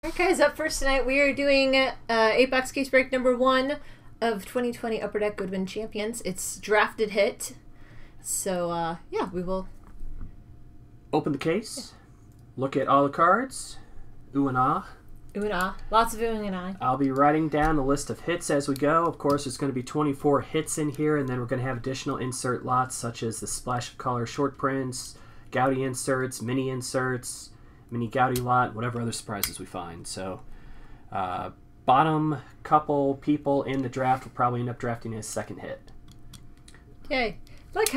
Alright guys, up first tonight we are doing 8-box case break number 1 of 2020 Upper Deck Goodwin Champions. It's drafted hit. So yeah, we will open the case, look at all the cards, ooh and ah. Ooh and ah. Lots of oohing and ah. I'll be writing down the list of hits as we go. Of course, there's going to be 24 hits in here, and then we're going to have additional insert lots such as the splash of color short prints, Gouty inserts, mini Gouty lot, whatever other surprises we find. So, bottom couple people in the draft will probably end up drafting his second hit. Yay! I like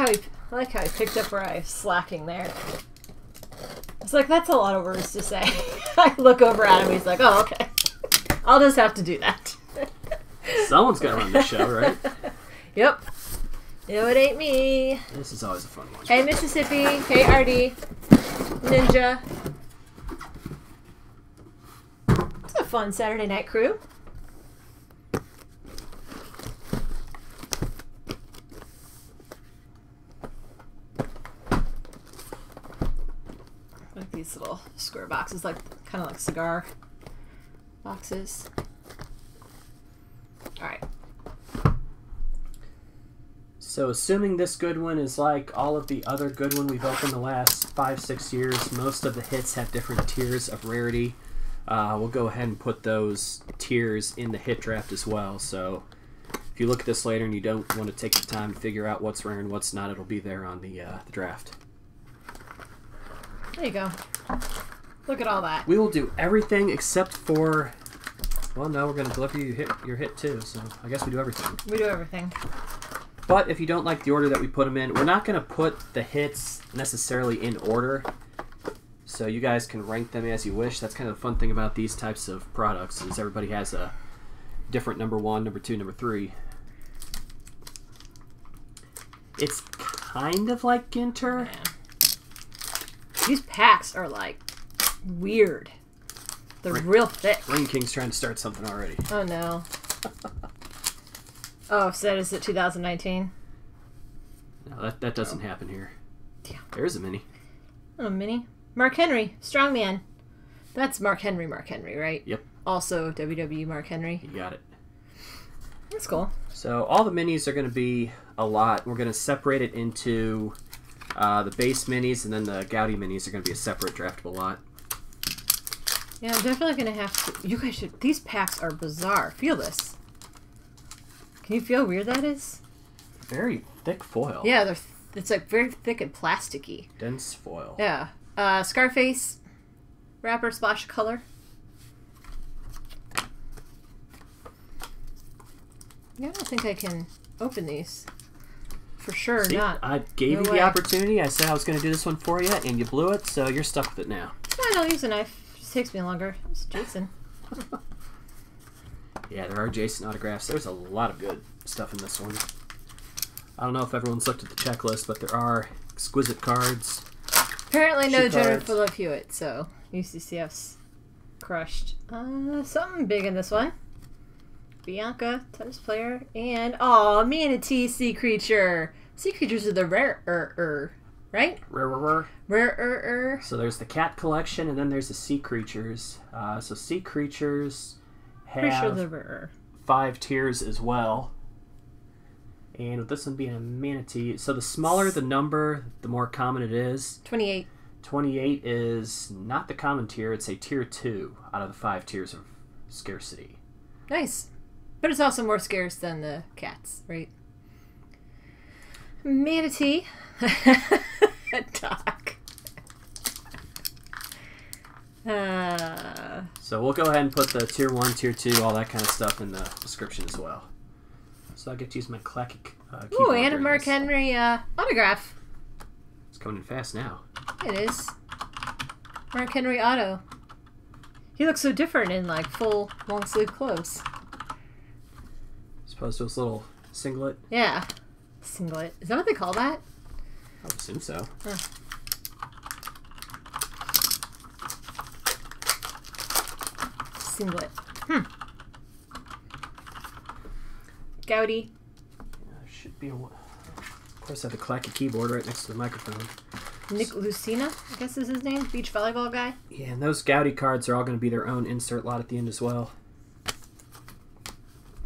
how he picked up where I was slacking there. It's like, that's a lot of words to say. I look over at him, he's like, oh, okay. I'll just have to do that. Someone's got to run the show, right? Yep. No, it ain't me. This is always a fun one. Hey, Mississippi. Hey, RD. Ninja. It's a fun Saturday night crew. Like these little square boxes, like kind of like cigar boxes. All right. So assuming this Goodwin is like all of the other Goodwin we've opened the last 5-6 years, most of the hits have different tiers of rarity. We'll go ahead and put those tiers in the hit draft as well. So if you look at this later and you don't want to take the time to figure out what's rare and what's not, it'll be there on the draft. There you go. Look at all that. We will do everything except for... Well, no, we're going to deliver you your hit too, so I guess we do everything. We do everything. But if you don't like the order that we put them in, we're not going to put the hits necessarily in order. So you guys can rank them as you wish. That's kind of the fun thing about these types of products, is everybody has a different number 1, number 2, number 3. It's kind of like Ginter. Man. These packs are like weird. They're real thick. Ring King's trying to start something already. Oh no. Oh, so is it 2019? No, that doesn't happen here. Yeah. There's a mini. Oh, mini. Mark Henry, strongman. That's Mark Henry, right? Yep. Also WWE Mark Henry. You got it. That's cool. So all the minis are going to be a lot. We're going to separate it into the base minis, and then the Gouty minis are going to be a separate draftable lot. Yeah, I'm definitely going to have to... You guys should... These packs are bizarre. Feel this. Can you feel how weird that is? Very thick foil. Yeah, it's like very thick and plasticky. Dense foil. Yeah. Scarface wrapper, splash of color. Yeah, I don't think I can open these. For sure. See, not. I gave you the opportunity. I said I was going to do this one for you, and you blew it, so you're stuck with it now. I'll use a knife. It just takes me longer. It's Jason. Yeah, there are Jason autographs. There's a lot of good stuff in this one. I don't know if everyone's looked at the checklist, but there are exquisite cards. Apparently no Jennifer Love Hewitt, so UCCF's crushed. Something big in this one. Bianca, tennis player, and Manatee Sea Creature. Sea Creatures are the rare right? Rare. So there's the cat collection, and then there's the sea creatures. So sea creatures have 5 tiers as well. And with this one being a manatee, so the smaller the number, the more common it is. 28. 28 is not the common tier, it's a tier 2 out of the 5 tiers of scarcity. Nice. But it's also more scarce than the cats, right? Manatee. Doc. So we'll go ahead and put the tier 1, tier 2, all that kind of stuff in the description as well. So I get to use my classic keyboard. Ooh, and a Mark Henry autograph. It's coming in fast now. It is. Mark Henry auto. He looks so different in like full long sleeve clothes. As opposed to his little singlet. Yeah. Singlet. Is that what they call that? I would assume so. Huh. Singlet. Gouty. Yeah, should be a... Of course, I have the clacky keyboard right next to the microphone. Nick Lucina, I guess is his name. Beach volleyball guy. Yeah, and those Gowdy cards are all going to be their own insert lot at the end as well.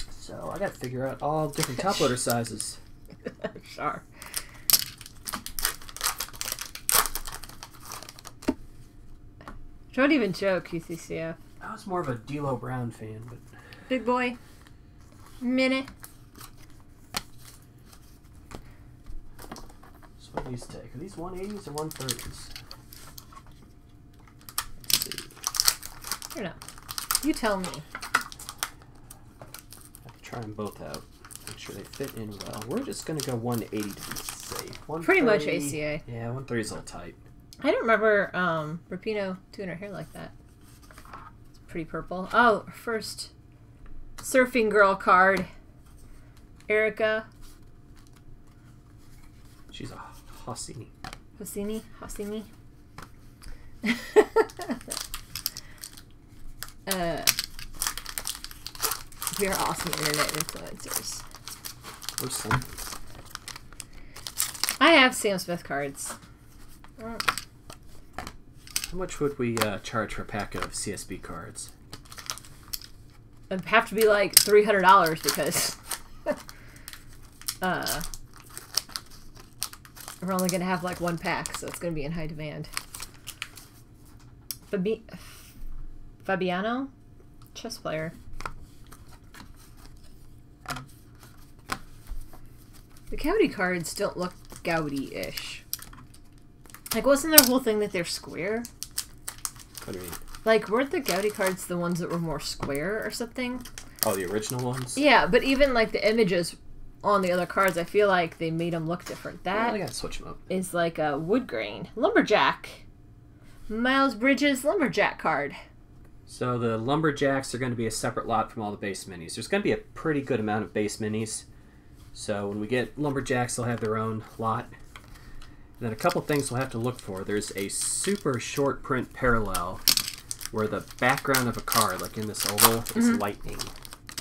So I got to figure out all different top loader sizes. Sure. Don't even joke, UCCF. I was more of a D'Lo Brown fan, but... Big boy. Minute. So what do these take? Are these 180s or 130s? Let's see. I don't know. You tell me. I have to try them both out. Make sure they fit in well. We're just going to go 180 to be safe. Pretty much ACA. Yeah, 130 is a little tight. I don't remember Rapinoe doing her hair like that. It's pretty purple. Oh, first surfing girl card. Erica. She's a Hossini. Hossini? We are awesome internet influencers. Or something. I have Sam Smith cards. How much would we charge for a pack of CSB cards? It'd have to be like $300 because we're only gonna have like one pack, so it's gonna be in high demand. Fabiano, chess player. The Gowdy cards don't look Gowdy-ish. Like, wasn't their whole thing that they're square? What do you mean? Like, weren't the Gowdy cards the ones that were more square or something? Oh, the original ones? Yeah, but even, like, the images on the other cards, I feel like they made them look different. That I gotta switch them up. is like a wood grain. Lumberjack. Miles Bridges Lumberjack card. So the Lumberjacks are going to be a separate lot from all the base minis. There's going to be a pretty good amount of base minis. So when we get Lumberjacks, they'll have their own lot. And then a couple things we'll have to look for. There's a super short print parallel where the background of a card, like in this oval, is lightning.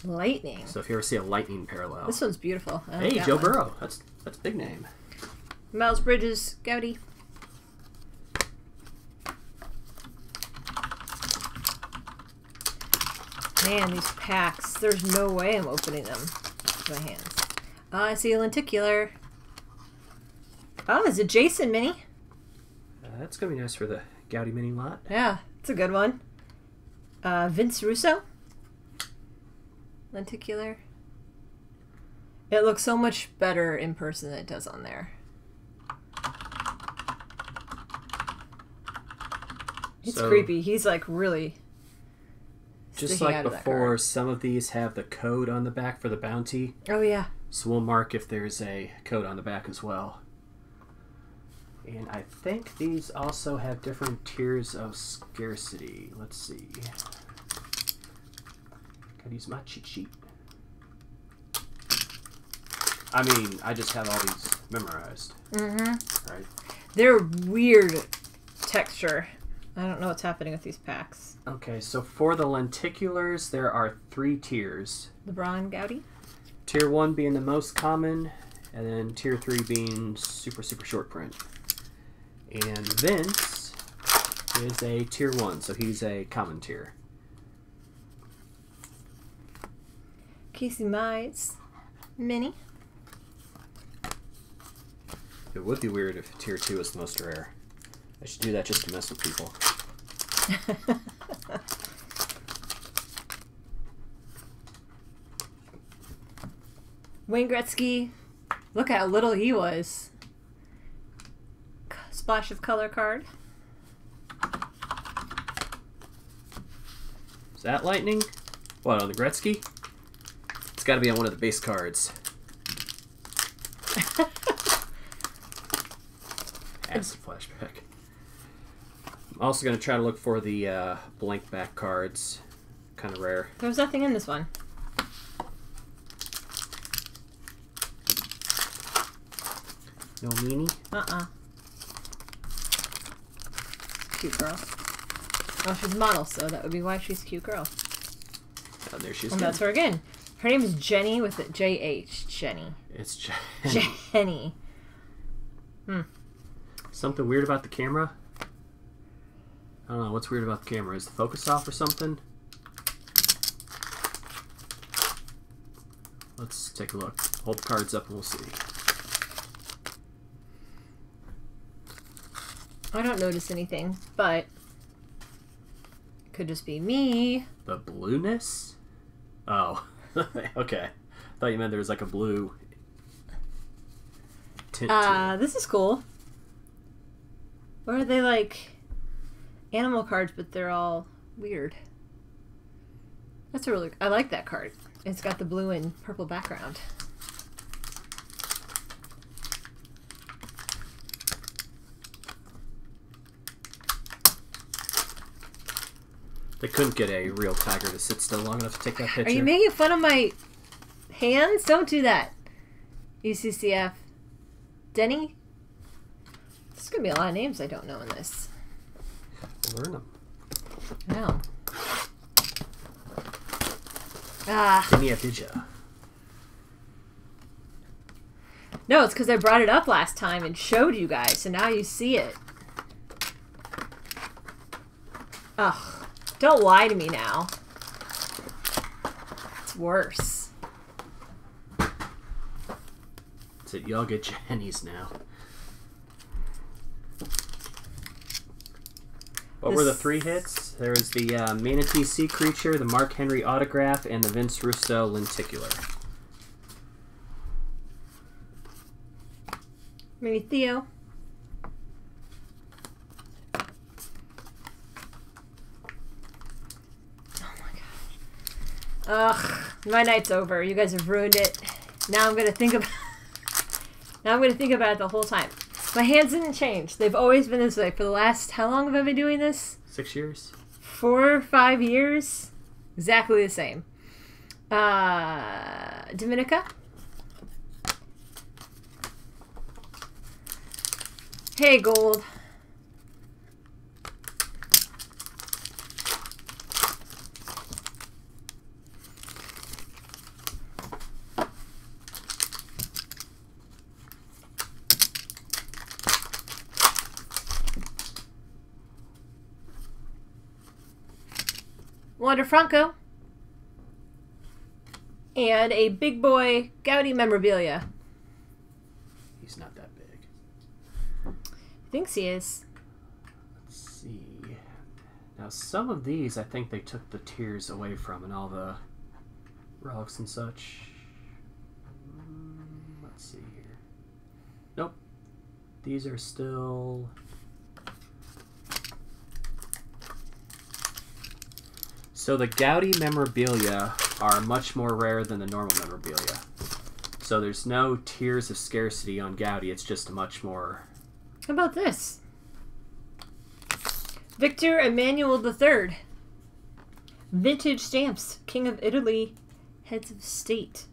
Lightning. So if you ever see a lightning parallel. This one's beautiful. Hey, Joe Burrow. That's a big name. Miles Bridges, Gowdy. Man, these packs. There's no way I'm opening them with my hands. I see a lenticular. Oh, it's a Jason mini. That's going to be nice for the Gowdy mini lot. Yeah, it's a good one. Vince Russo. Lenticular. It looks so much better in person than it does on there. It's creepy. He's like really just like before, some of these have the code on the back for the bounty. Oh, yeah. So we'll mark if there's a code on the back as well. And I think these also have different tiers of scarcity. Let's see. Gotta use my cheat sheet. I mean, I just have all these memorized. Mm-hmm. Right? They're weird texture. I don't know what's happening with these packs. Okay, so for the lenticulars, there are 3 tiers. Lebron, Gowdy? Tier 1 being the most common, and then Tier 3 being super, super short print. And Vince is a Tier 1, so he's a common tier. Casey Mize, mini. It would be weird if Tier 2 is the most rare. I should do that just to mess with people. Wayne Gretzky. Look how little he was. Splash of color card. Is that lightning? What, on the Gretzky? It's got to be on one of the base cards. Acid flashback. I'm also going to try to look for the blank back cards. Kind of rare. There's nothing in this one. No meanie? Uh-uh. Cute girl. Oh, she's a model, so that would be why she's a cute girl. Oh, there she is. And that's her again. Her name is Jenny with a J-H. Jenny. It's Jenny. Jenny. Something weird about the camera? I don't know. What's weird about the camera? Is the focus off or something? Let's take a look. Hold the cards up and we'll see. I don't notice anything, but it could just be me. The blueness? Oh, okay. Thought you meant there was like a blue tint to it. This is cool. Or are they like animal cards, but they're all weird? That's a really... I like that card. It's got the blue and purple background. They couldn't get a real tiger to sit still long enough to take that picture. Are you making fun of my hands? Don't do that. UCCF. Denny? There's going to be a lot of names I don't know in this. Learn them. No. Ah. Did No, it's because I brought it up last time and showed you guys, so now you see it. Ugh. Don't lie to me now. It's worse. That's it. Y'all get Jenny's now. What were the 3 hits? There was the Manatee Sea Creature, the Mark Henry Autograph, and the Vince Russo Lenticular. Maybe Theo. Oh my gosh. Ugh, my night's over. You guys have ruined it. Now I'm gonna think about. Now I'm gonna think about it the whole time. My hands didn't change. They've always been this way for the last. How long have I been doing this? 6 years. 4 or 5 years. Exactly the same. Dominica. Hey, Gold. Wander Franco. And a big boy Gaudy memorabilia. He's not that big. Thinks he is. Let's see. Now, some of these, I think they took the tiers away from and all the relics and such. Let's see here. Nope. These are still... So the Gaudy memorabilia are much more rare than the normal memorabilia. So there's no tiers of scarcity on Gaudy. It's just much more... How about this? Victor Emmanuel III. Vintage stamps. King of Italy. Heads of State.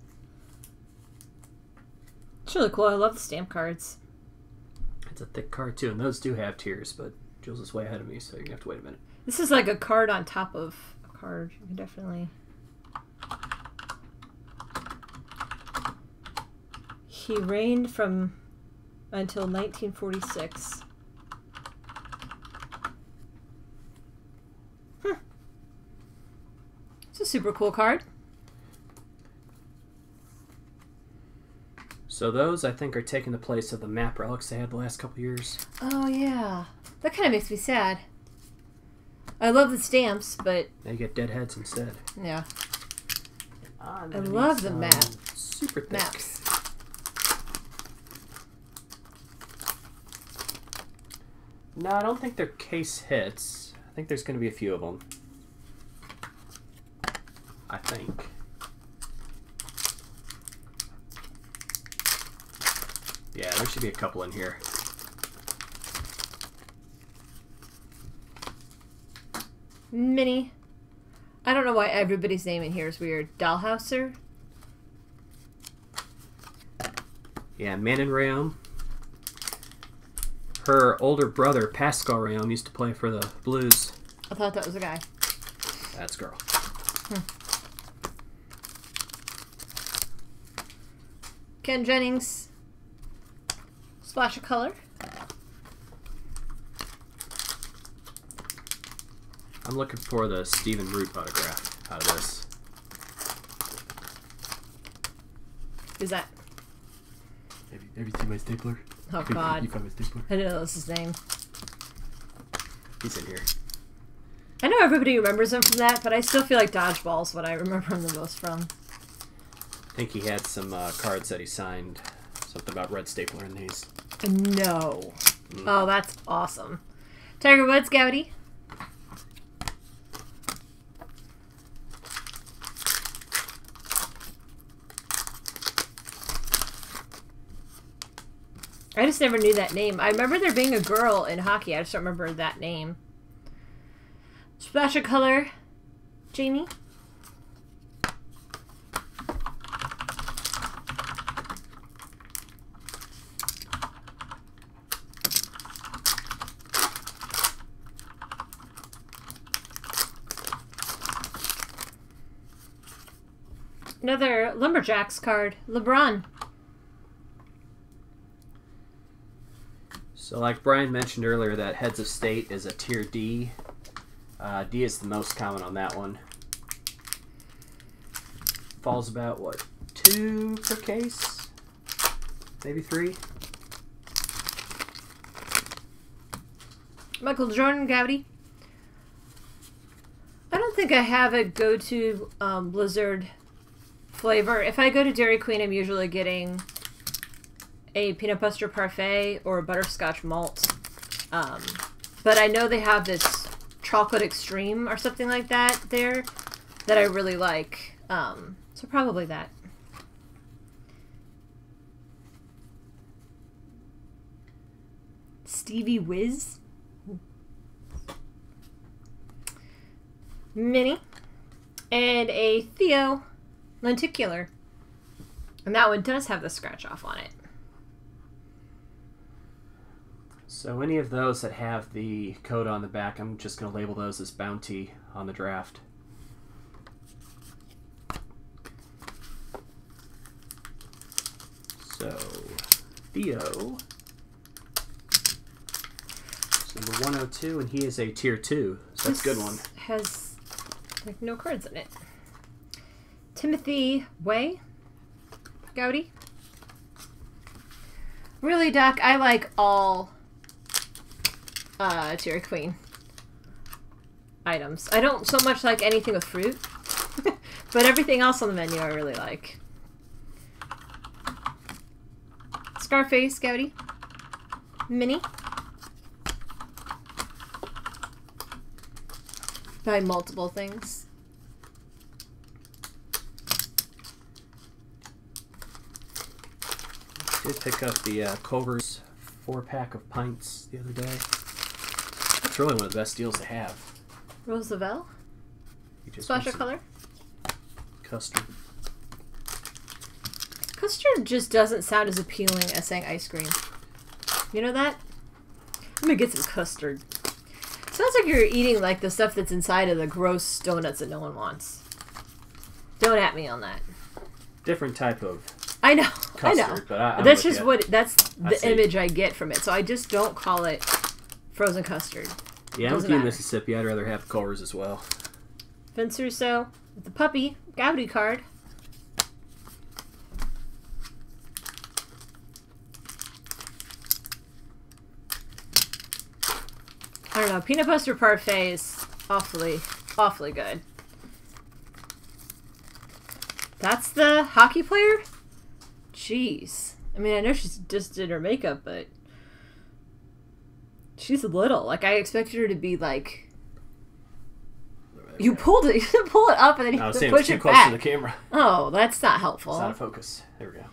It's really cool. I love the stamp cards. It's a thick card too, and those do have tiers, but Jules is way ahead of me, so you're going to have to wait a minute. This is like a card on top of a card. You can definitely... He reigned from until 1946. It's a super cool card. So those, I think, are taking the place of the map relics they had the last couple years. Oh, yeah. That kind of makes me sad. I love the stamps, but... Now you get deadheads instead. Yeah. I love the map. Super thick. Maps. No, I don't think they're case hits. I think there's going to be a few of them. I think. Yeah, there should be a couple in here. Mini. I don't know why everybody's name in here is weird. Dahlhauser? Yeah, Manon Rayom. Her older brother, Pascal Rayom, used to play for the Blues. I thought that was a guy. That's girl. Ken Jennings. Splash of color. I'm looking for the Stephen Root autograph out of this. Who's that? Have you seen my stapler? Oh, God. You found my stapler? I didn't know this was his name. He's in here. I know everybody remembers him from that, but I still feel like Dodgeball's what I remember him the most from. I think he had some cards that he signed. Something about Red Stapler in these. No. Oh, that's awesome. Tiger Woods, Gowdy. I just never knew that name. I remember there being a girl in hockey. I just don't remember that name. Splash of color, Jamie. Another Lumberjacks card, Lebron. So like Brian mentioned earlier, that Heads of State is a tier D. D is the most common on that one. Falls about, what, 2 per case? Maybe 3? Michael Jordan, Gowdy. I don't think I have a go-to Blizzard flavor. If I go to Dairy Queen, I'm usually getting a peanut butter parfait or a butterscotch malt. But I know they have this chocolate extreme or something like that there that I really like. So probably that. Stevie Whiz. Mini. And a Theo Lenticular. And that one does have the scratch off on it. So any of those that have the code on the back, I'm just going to label those as bounty on the draft. So, Theo is number 102, and he is a tier 2, so that's a good one. Has like no cards in it. Timothy Way, Gowdy. Really, Doc, I like all Dairy Queen items. I don't so much like anything with fruit, but everything else on the menu I really like. Scarface, Gowdy. Mini. Buy multiple things. Did pick up the Culver's 4-pack of pints the other day. That's really one of the best deals to have. Roosevelt. Splash of color. Custard. Custard just doesn't sound as appealing as saying ice cream. You know that? I'm gonna get some custard. Sounds like you're eating like the stuff that's inside of the gross donuts that no one wants. Don't at me on that. Different type of I know. custard, I know. but that's just that's the image I get from it. So I just don't call it frozen custard. Yeah, I'm from Mississippi. I'd rather have Culver's as well. Vince Russo with the puppy Gowdy card. I don't know. Peanut butter parfait is awfully, awfully good. That's the hockey player? Jeez. I mean, I know she just did her makeup, but she's little. Like, I expected her to be like... You pulled it. You pull it up and then you push it back. I was saying, too close to the camera. Oh, that's not helpful. It's out of focus. There we go.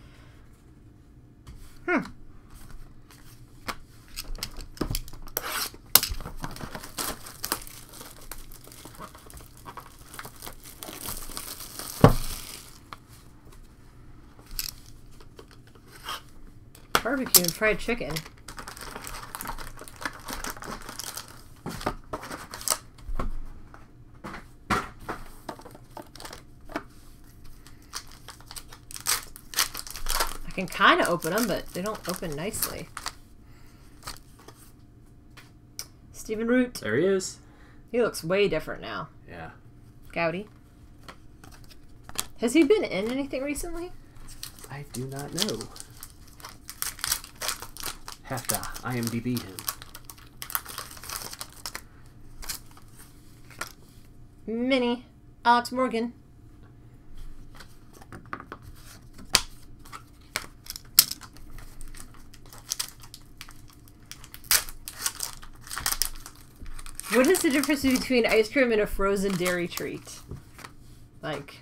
Barbecue and fried chicken. I can kind of open them, but they don't open nicely. Stephen Root. There he is. He looks way different now. Yeah. Goudy. Has he been in anything recently? I do not know. Have to IMDb him. Mini. Alex Morgan. What is the difference between ice cream and a frozen dairy treat? Like,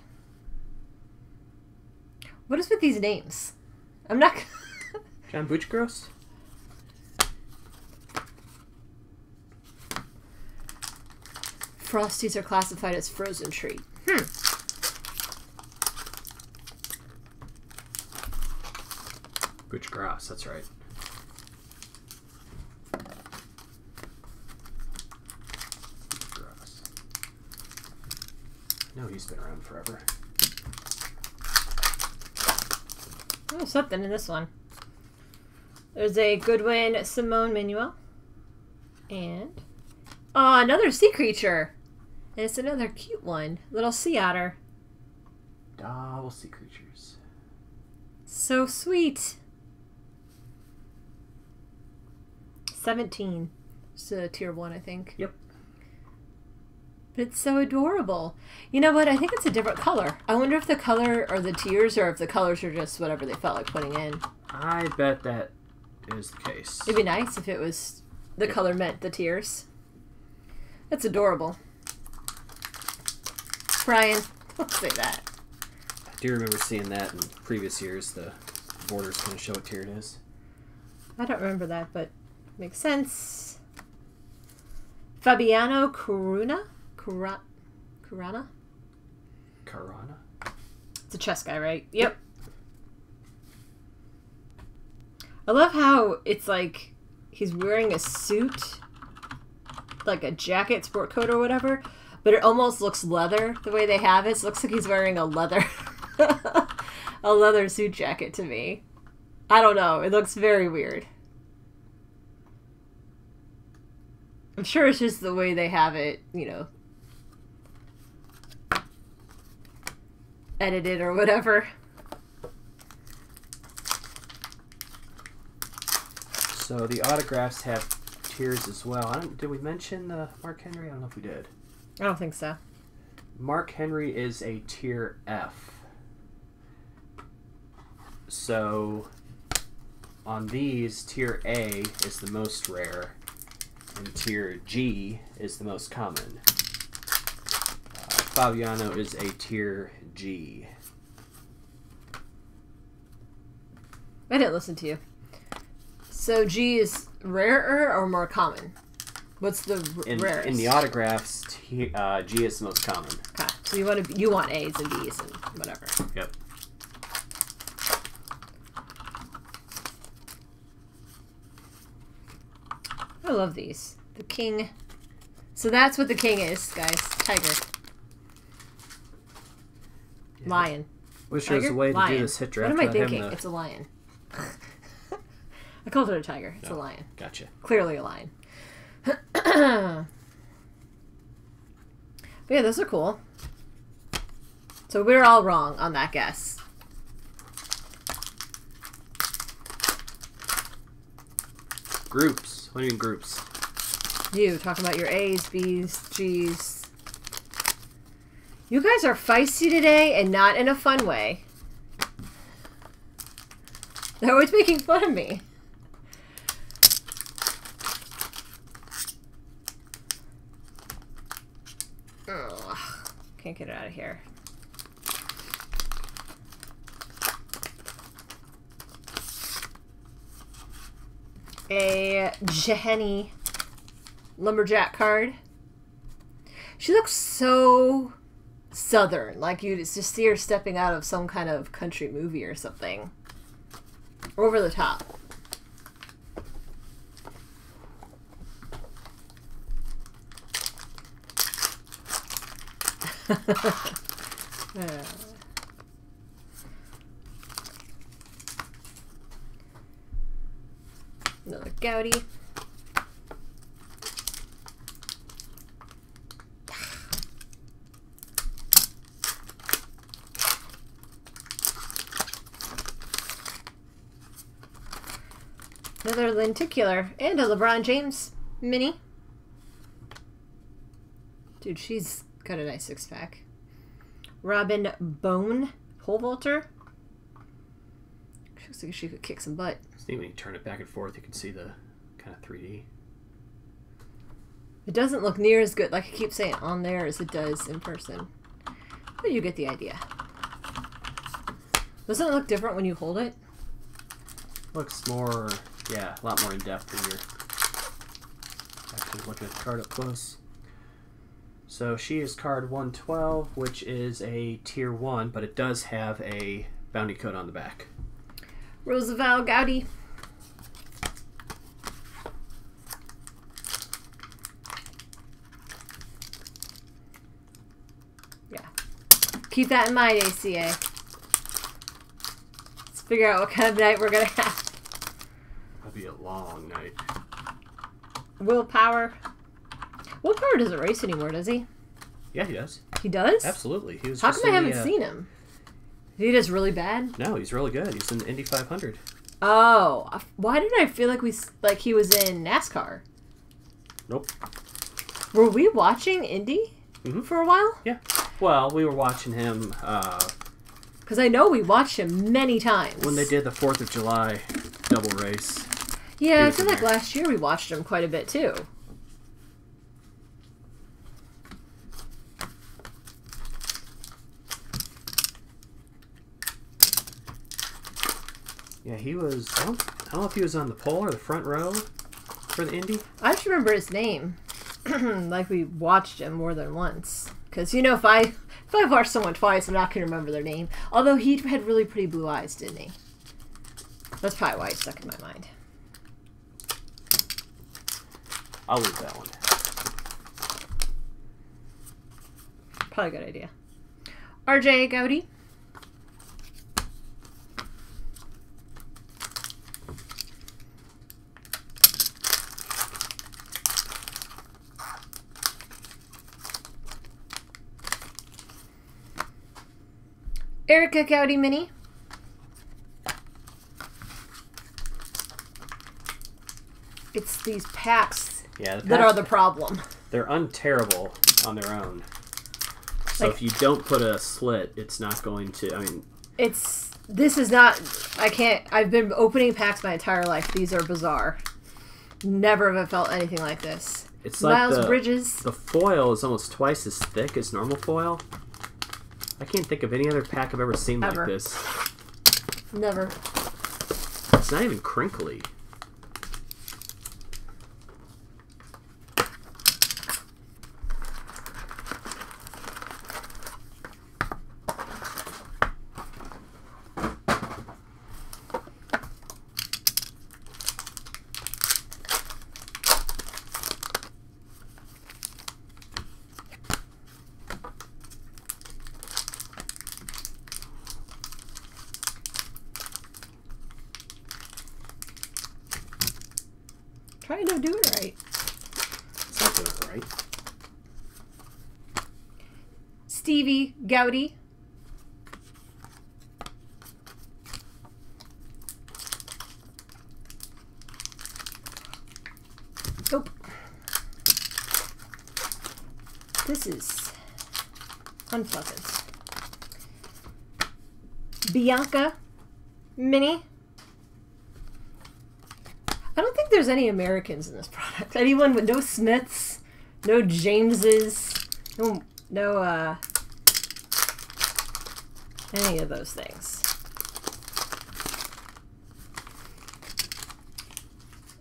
what is with these names? I'm not... John Buchgross? Frosties are classified as frozen treat. Buchgross, that's right. Buchgross. No, he's been around forever. Oh, something in this one. There's a Goodwin Simone Manuel. And... oh, another sea creature. And it's another cute one. Little sea otter. Double sea creatures. So sweet. 17. It's a tier 1, I think. Yep. But it's so adorable. You know what? I think it's a different color. I wonder if the color are the tiers or if the colors are just whatever they felt like putting in. I bet that is the case. It'd be nice if it was the color meant the tiers. That's adorable. Brian, don't say that. I do remember seeing that in previous years. The border's going to show what tier it is. I don't remember that, but makes sense. Fabiano Caruna? Carana? It's a chess guy, right? Yep. I love how it's like he's wearing a suit, like a jacket, sport coat or whatever, but it almost looks leather the way they have it. So it looks like he's wearing a leather a leather suit jacket to me. I don't know. It looks very weird. I'm sure it's just the way they have it, you know, edited or whatever. So the autographs have tiers as well. Did we mention Mark Henry? I don't know if we did. I don't think so. Mark Henry is a tier F. So on these, tier A is the most rare, and tier G is the most common. Fabiano is a tier G. I didn't listen to you. So G is rarer or more common? What's the rarest? In the autographs, G is the most common. Okay, so you want A's and B's and whatever. Yep. I love these. The king. So that's what the king is, guys. Tiger. Yeah. Lion. Wish there was a way to do this hit draft. What am I thinking? It's a lion. I called it a tiger. It's a lion. Gotcha. Clearly a lion. But yeah, those are cool. So we're all wrong on that guess. Groups. What do you mean groups? You talking about your A's, B's, G's. You guys are feisty today and not in a fun way. They're always making fun of me. Ugh. Can't get it out of here. A Jenny lumberjack card. She looks so southern, like you just see her stepping out of some kind of country movie or something. Over the top. Another Goudy. Another lenticular and a LeBron James mini. Dude, she's got a nice six-pack. Robin Bone pole vaulter. She looks like she could kick some butt. It's neat when you turn it back and forth, you can see the kind of 3D. It doesn't look near as good, like I keep saying, on there as it does in person. But you get the idea. Doesn't it look different when you hold it? Looks more, yeah, a lot more in depth when you're actually looking at the card up close. So she is card 112, which is a tier 1, but it does have a bounty code on the back. Roosevelt Gowdy. Yeah. Keep that in mind, ACA. Let's figure out what kind of night we're going to have. That'll be a long night. Willpower. Willpower doesn't race anymore, does he? Yeah, he does. He does? Absolutely. He was How just come I in haven't seen him? Is he just really bad? No, he's really good. He's in the Indy 500. Oh, why did I feel like he was in NASCAR? Nope. Were we watching Indy for a while? Yeah. Well, we were watching him because I know we watched him many times when they did the 4th of July double race. Yeah, I feel like last year we watched him quite a bit too. Yeah, he was. I don't know if he was on the pole or the front row for the Indy. I just remember his name, like we watched him more than once. Because you know, if I watch someone twice, I'm not gonna remember their name. Although he had really pretty blue eyes, didn't he? That's probably why he stuck in my mind. I'll leave that one. Probably a good idea. RJ Gowdy. Erica Gowdy Mini. It's these packs that are the problem. They're unterrible on their own. So if you don't put a slit, it's not going to, I mean... This is not, I've been opening packs my entire life. These are bizarre. Never have I felt anything like this. It's like Miles Bridges. The foil is almost twice as thick as normal foil. I can't think of any other pack I've ever seen like this. Never. It's not even crinkly. Trying to do it right. It's not doing it right. Stevie Gowdy. Nope. This is unpleasant. Bianca Mini. I don't think there's any Americans in this product. Anyone with no Smiths, no Jameses, no any of those things.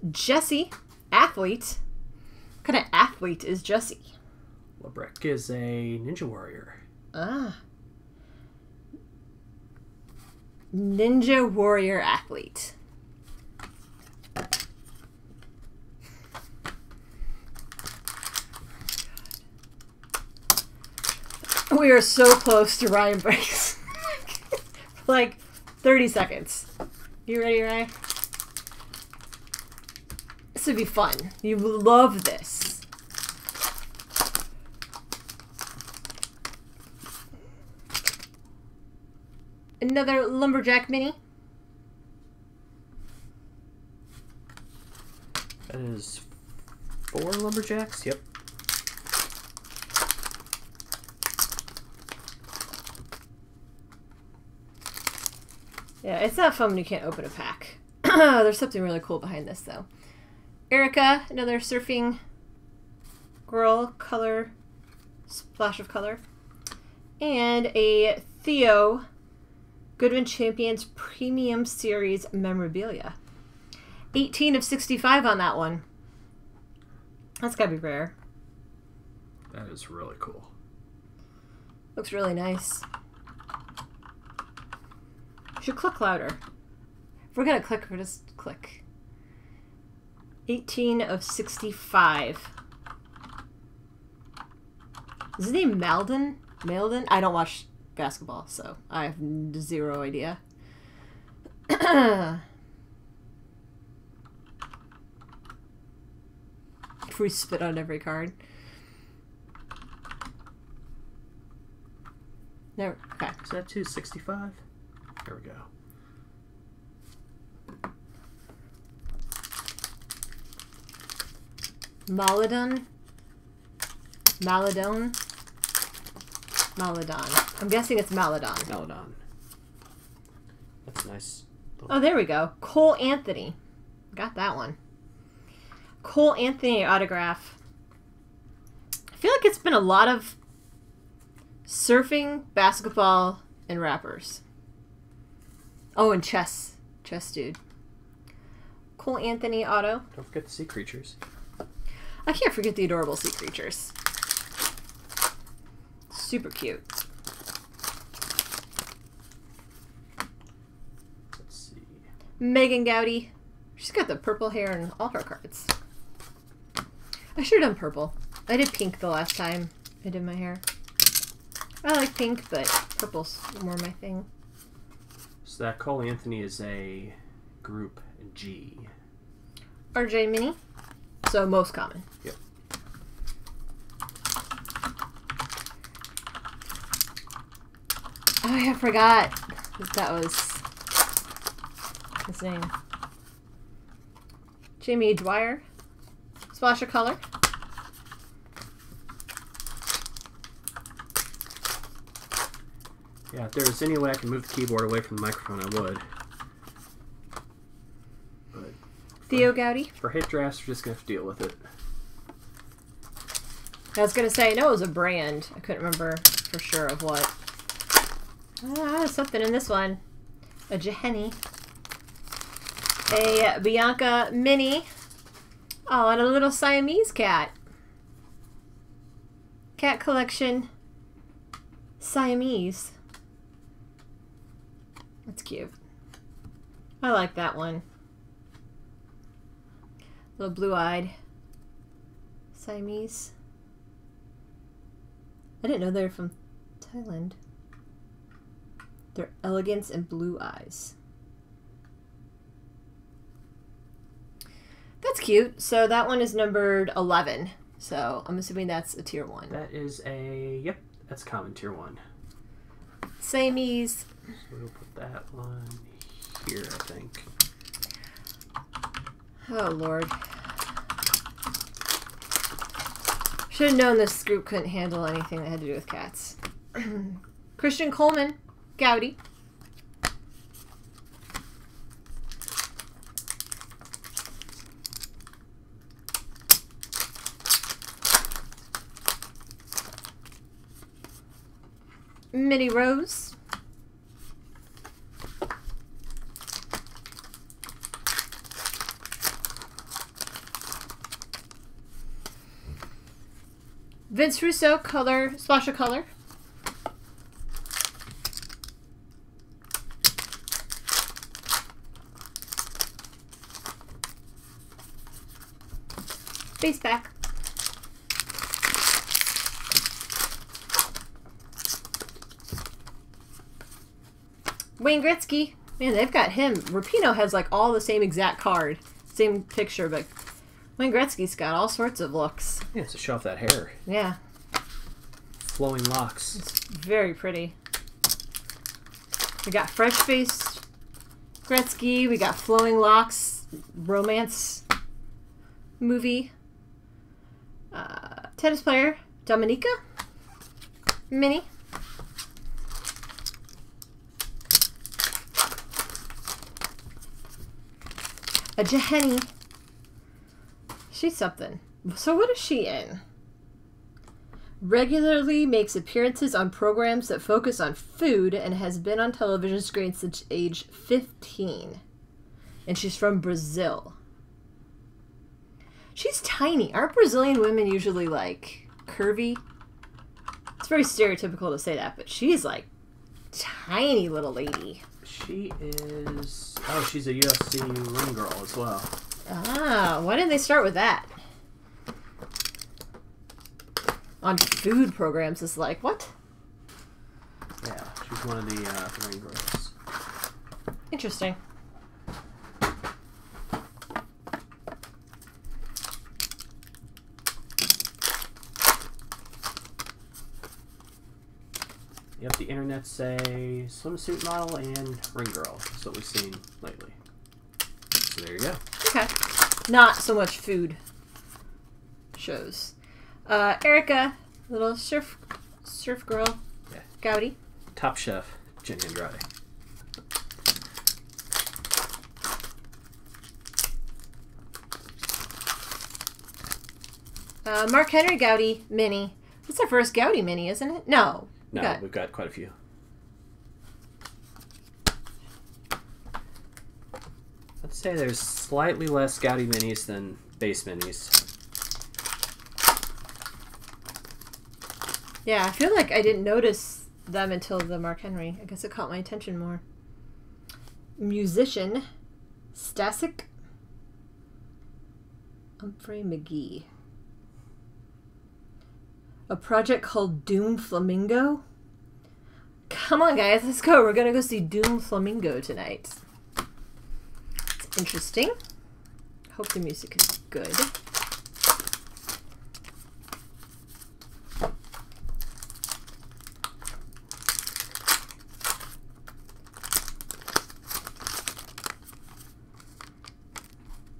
Jesse, athlete. What kind of athlete is Jesse? Lebrick is a Ninja Warrior. Ah. Ninja Warrior athlete. We are so close to Ryan breaks. Like 30 seconds. You ready, Ryan? This would be fun. You love this. Another Lumberjack Mini. That is 4 Lumberjacks. Yep. Yeah, it's not fun when you can't open a pack. There's something really cool behind this, though. Erica, another surfing girl, color, splash of color. And a Theo Goodwin Champions Premium Series memorabilia. 18 of 65 on that one. That's gotta be rare. That is really cool. Looks really nice. Should click louder. If we're gonna click, we're just click. 18 of 65. Is his name Malden? Malden? I don't watch basketball, so I have 0 idea. Free spit on every card. There. Okay. Is that 265? There we go. Maladon. Maladon. Maladon. I'm guessing it's Maladon. Maladon. That's nice. Oh, there we go. Cole Anthony. Got that one. Cole Anthony autograph. I feel like it's been a lot of surfing, basketball, and rappers. Oh, and chess. Chess dude. Cole Anthony auto. Don't forget the sea creatures. I can't forget the adorable sea creatures. Super cute. Let's see. Megan Gowdy. She's got the purple hair in all her cards. I should have done purple. I did pink the last time I did my hair. I like pink, but purple's more my thing. So that Cole Anthony is a group G. RJ Mini. So most common. Yep. Oh, I forgot that was his name. Jamie Dwyer. Splash of color. Yeah, if there was any way I could move the keyboard away from the microphone, I would. But Theo Gowdy. for hit drafts, we're just going to have to deal with it. I was going to say, I know it was a brand. I couldn't remember for sure of what. Something in this one. A Jeheni. A Bianca Mini. Oh, and a little Siamese cat. Cat collection. Siamese. That's cute. I like that one. Little blue-eyed Siamese. I didn't know they were from Thailand. Their elegance and blue eyes. That's cute. So that one is numbered 11. So I'm assuming that's a tier 1. That is a, yep, that's common tier 1. Siamese. So we'll put that one here, I think. Oh, Lord. Should have known this group couldn't handle anything that had to do with cats. Christian Coleman. Gowdy. Minnie Rose. Vince Russo, color, splash of color. Face back. Wayne Gretzky. Man, they've got him. Rapinoe has like all the same exact card. Same picture, but Wayne Gretzky's got all sorts of looks. Yeah, it's to show off that hair. Yeah. Flowing locks. It's very pretty. We got fresh faced Gretzky. We got flowing locks. Romance. movie. Tennis player, Dominica. Mini. A Jahenny. She's something. So what is she in? Regularly makes appearances on programs that focus on food and has been on television screens since age 15. And she's from Brazil. She's tiny. Aren't Brazilian women usually, like, curvy? It's very stereotypical to say that, but she's, like, tiny little lady. She is... Oh, she's a UFC ring girl as well. Ah, why didn't they start with that? On food programs, it's like, what? Yeah, she's one of the ring girls. Interesting. Yep, the internet say swimsuit model and ring girl. That's what we've seen lately. So there you go. Okay. Not so much food shows. Erica, little surf girl. Yeah. Gowdy. Top Chef, Jenny Andrade. Mark Henry Gowdy mini. It's our first Gowdy mini, isn't it? No. No, we've got quite a few. I'd say there's slightly less Gowdy minis than base minis. Yeah, I feel like I didn't notice them until the Mark Henry. I guess it caught my attention more. Musician, Stasik, Humphrey McGee. A project called Doom Flamingo? Come on, guys, let's go. We're going to go see Doom Flamingo tonight. It's interesting. Hope the music is good.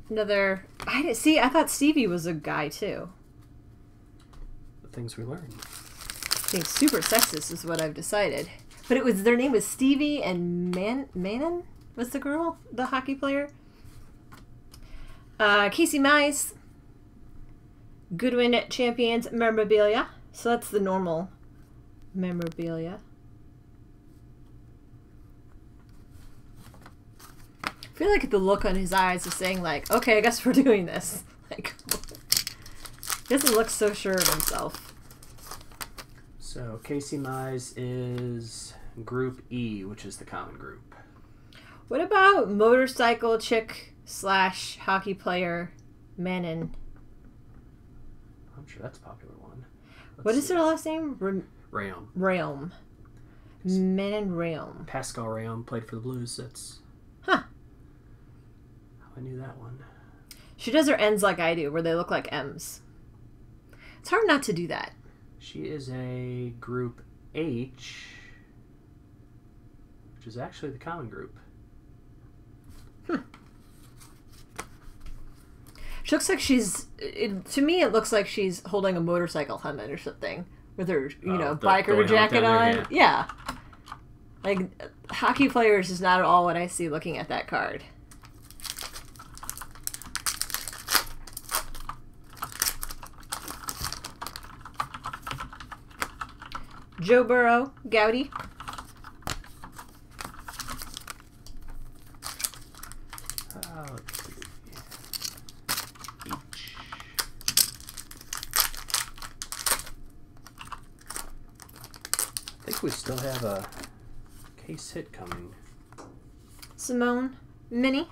Another... I thought Stevie was a guy, too. Things we learned. Being super sexist is what I've decided. But their name was Stevie and Manon was the girl, the hockey player. Casey Mize, Goodwin Champions memorabilia. So that's the normal memorabilia. I feel like the look on his eyes is saying like, okay, I guess we're doing this. Like, he doesn't look so sure of himself. So Casey Mize is Group E, which is the common group. What about motorcycle chick / hockey player Manon? I'm sure that's a popular one. What is their last name? Rayom. Rayom. Manon Rayom. Pascal Rayom played for the Blues. That's... Huh. I knew that one. She does her N's like I do, where they look like M's. It's hard not to do that. She is a Group H, which is actually the common group. She looks like she's... to me, it looks like she's holding a motorcycle helmet or something. With her, biker jacket on. Yeah. Like, hockey players is not at all what I see looking at that card. Joe Burrow, Gowdy. Let's see. Each. I think we still have a case hit coming. Simone, Mini.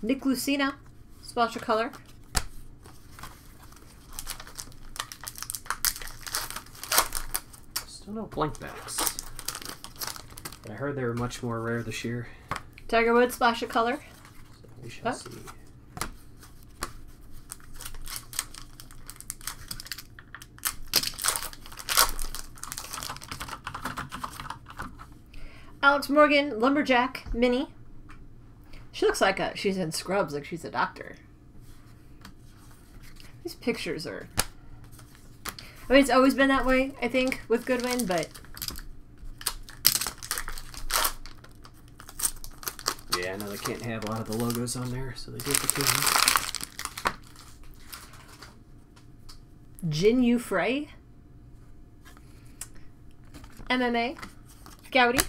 Nick Lucina, splash of color. Still no blank backs. But I heard they were much more rare this year. Tiger Woods, splash of color. So we shall see. Alex Morgan, Lumberjack, Mini. She looks like she's in Scrubs, like she's a doctor. These pictures are... I mean, it's always been that way, I think, with Goodwin, but... Yeah, I know they can't have a lot of the logos on there, so they do the team. Jin Yu Frey. MMA. Gowdy.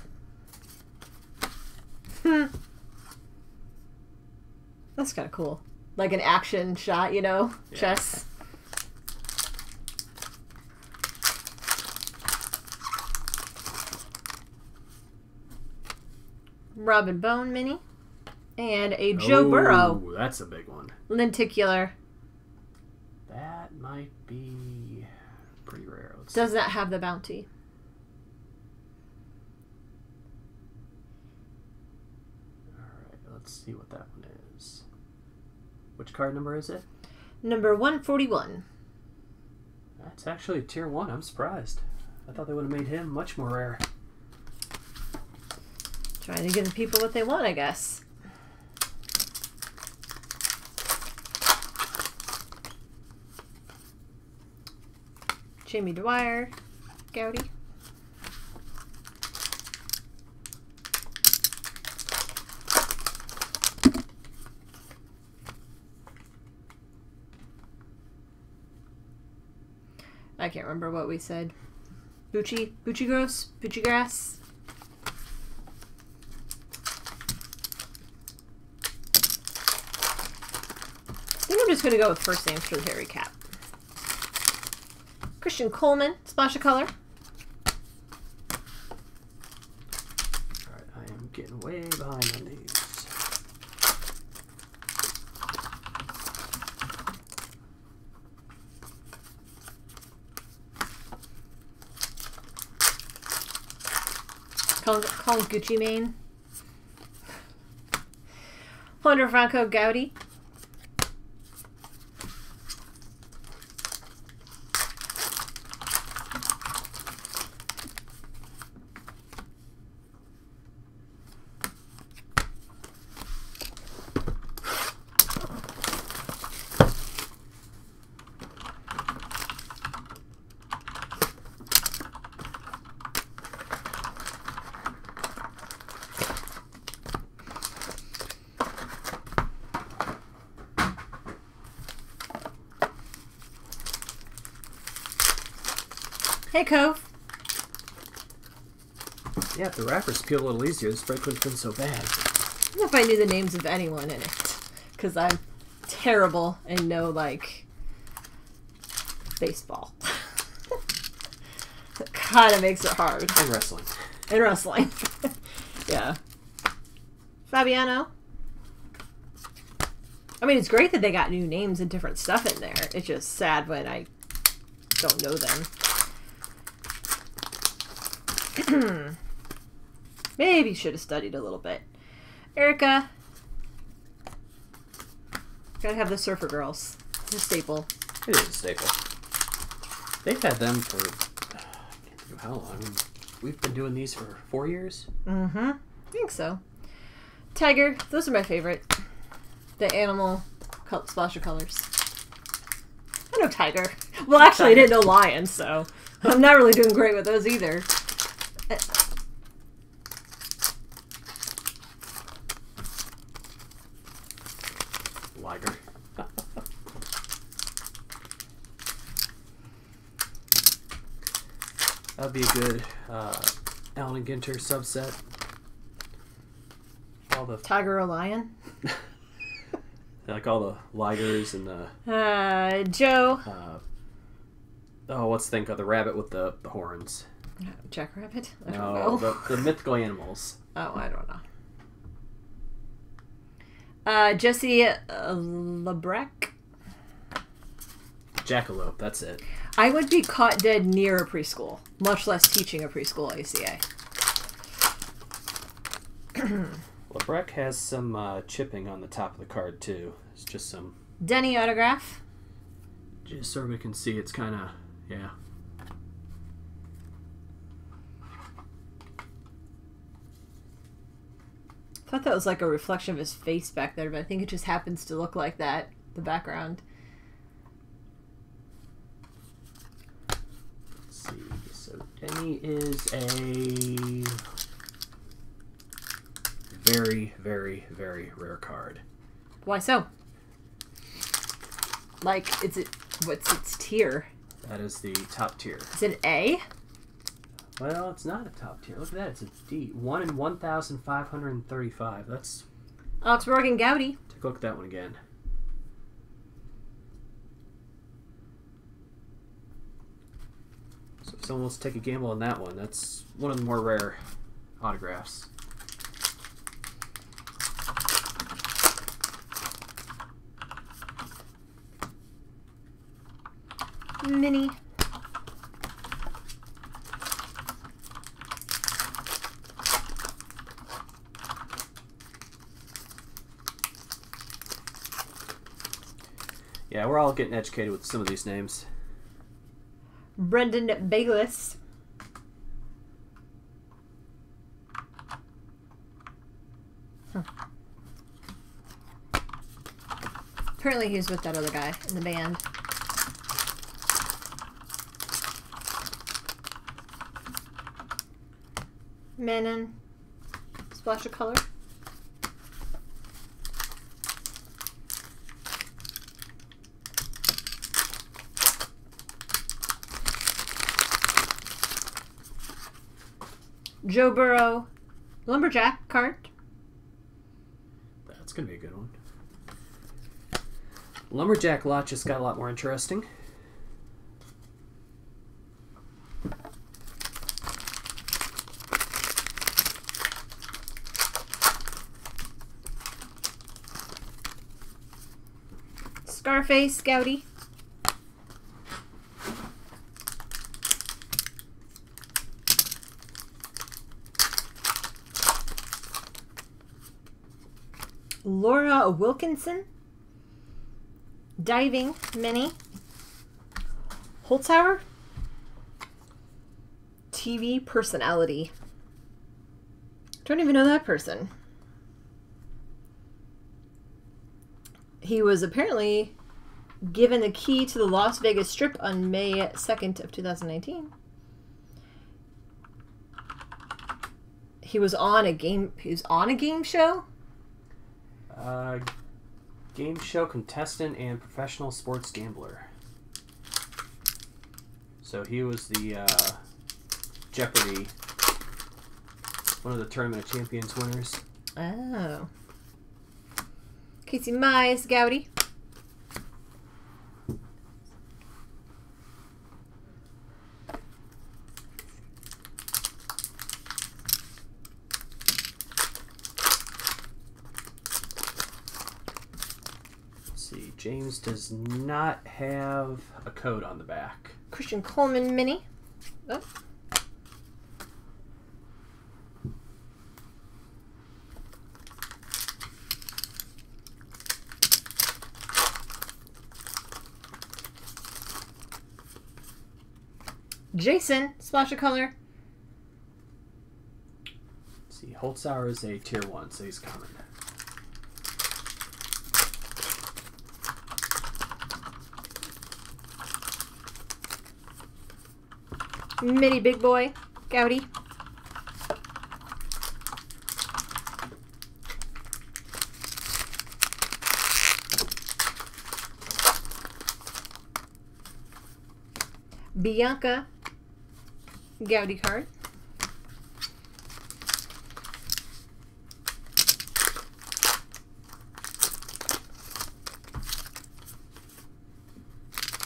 That's kind of cool. Like an action shot, you know? Yeah. Chess. Robin Bone Mini. And a Joe Burrow. That's a big one. Lenticular. That might be pretty rare. Does not have the bounty. Alright, let's see what that one is. Which card number is it? Number 141. That's actually tier 1. I'm surprised. I thought they would have made him much more rare. Trying to give the people what they want, I guess. Jamie Dwyer, Gowdy. I can't remember what we said. Bucci Gross, Bucci Grass. I think I'm just going to go with first names for the Harry Cap. Christian Coleman, Splash of Color. Alright, I am getting way behind on these. Call Gucci Mane. Wander Franco Gowdy. Hey, Cove. Yeah, if the wrappers peel a little easier, this break wouldn't have been so bad. I don't know if I knew the names of anyone in it. Because I'm terrible and know, like, baseball. That kind of makes it hard. And wrestling. And wrestling. Yeah. Fabiano. I mean, it's great that they got new names and different stuff in there. It's just sad when I don't know them. Maybe should have studied a little bit. Erica. Gotta have the Surfer Girls. It's a staple. It is a staple. They've had them for, I can't think of how long. I mean, we've been doing these for 4 years. Mm-hmm. I think so. Tiger. Those are my favorite. The animal splash of colors. I know Tiger. Well, actually, I didn't know Lion, so I'm not really doing great with those either. Liger. That'd be a good Allen and Ginter subset. All the Tiger or Lion? like all the Ligers and the Joe. What's the thing called? The rabbit with the horns. Jackrabbit? I don't know. The mythical animals. Oh, I don't know. Jesse Lebreck. Jackalope, that's it. I would be caught dead near a preschool, much less teaching a preschool ACA. Lebreck has some chipping on the top of the card, too. It's just some... Denny autograph. Just so we can see, it's kind of... Yeah. I thought that was like a reflection of his face back there, but I think it just happens to look like that, the background. Let's see. So Denny is a very, very, very rare card. Why so? Like, what's its tier? That is the top tier. Is it A? Well, it's not a top tier. Look at that. It's a D. 1 in 1,535. That's... Alex Morgan Gowdy. Take a look at that one again. So if someone wants to take a gamble on that one, that's one of the more rare autographs. Mini. Yeah, we're all getting educated with some of these names. Brendan Bayless. Apparently he's with that other guy in the band. Manon. Splash of color. Joe Burrow. Lumberjack card. That's going to be a good one. Lumberjack lot just got a lot more interesting. Scarface Gowdy. Laura Wilkinson. Diving Mini. Holzhauer. TV personality. Don't even know that person. He was apparently given the key to the Las Vegas Strip on May 2nd of 2019. He was on a game show? Game show contestant and professional sports gambler. So he was the Jeopardy, one of the Tournament of Champions winners. Oh. Casey Mize Gowdy. James does not have a code on the back. Christian Coleman Mini. Oh. Jason, splash of color. Let's see, Holtzauer is a tier 1, so he's common. Mini Big Boy, Gowdy. Bianca, Gowdy card.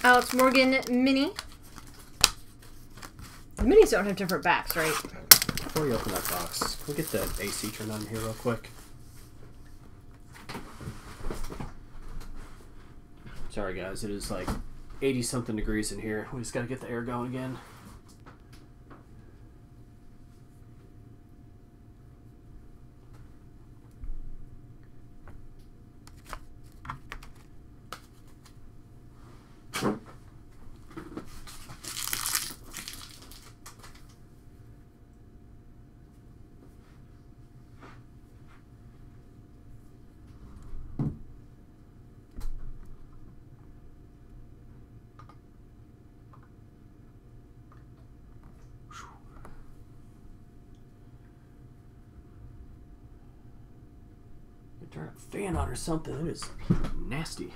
Alex Morgan Mini. The minis don't have different backs, right? Before you open that box, we'll get the AC turned on here real quick. Sorry guys, it is like 80-something degrees in here. We just gotta get the air going again. Turn a fan on or something. It is nasty.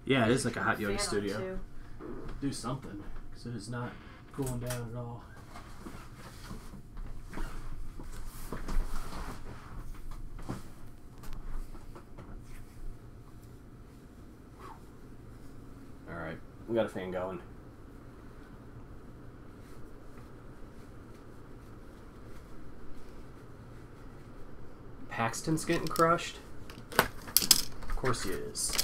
Yeah, it is like a hot yoga studio. Do something, because it is not cooling down at all. Alright, we got a fan going. Paxton's getting crushed. Of course he is.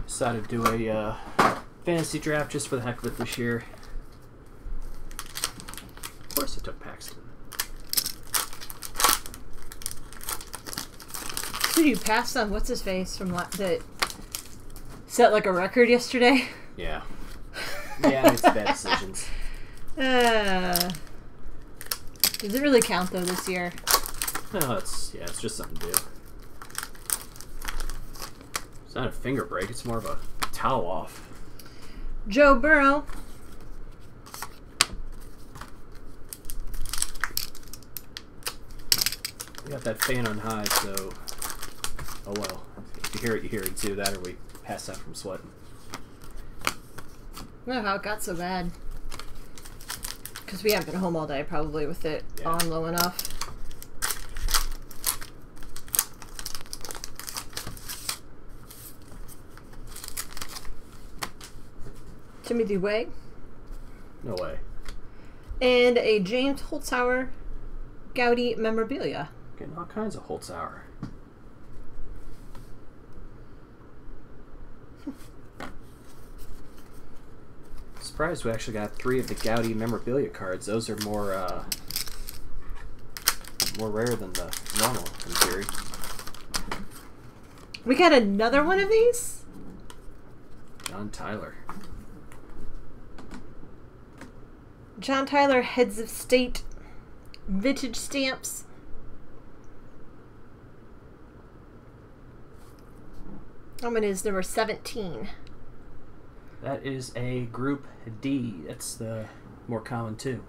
Decided to do a fantasy draft just for the heck of it this year. Of course I took Paxton. So you passed on what's his face from that set like a record yesterday? Yeah. Yeah, I made some bad decisions. Does it really count though this year? No, it's just something to do. It's not a finger break, it's more of a towel off. Joe Burrow. We got that fan on high, so oh well. If you hear it, you hear it too. That or we pass out from sweating. I don't know how it got so bad. Because we haven't been home all day, probably, with it on low enough. Timothy Way. No way. And a James Holzhauer Gaudy memorabilia. Getting all kinds of Holzhauer. Surprised we actually got 3 of the Gaudy memorabilia cards. Those are more rare than the normal, in theory. We got another one of these? John Tyler. John Tyler Heads of State vintage stamps. How many is number 17? That is a Group D. That's the more common too.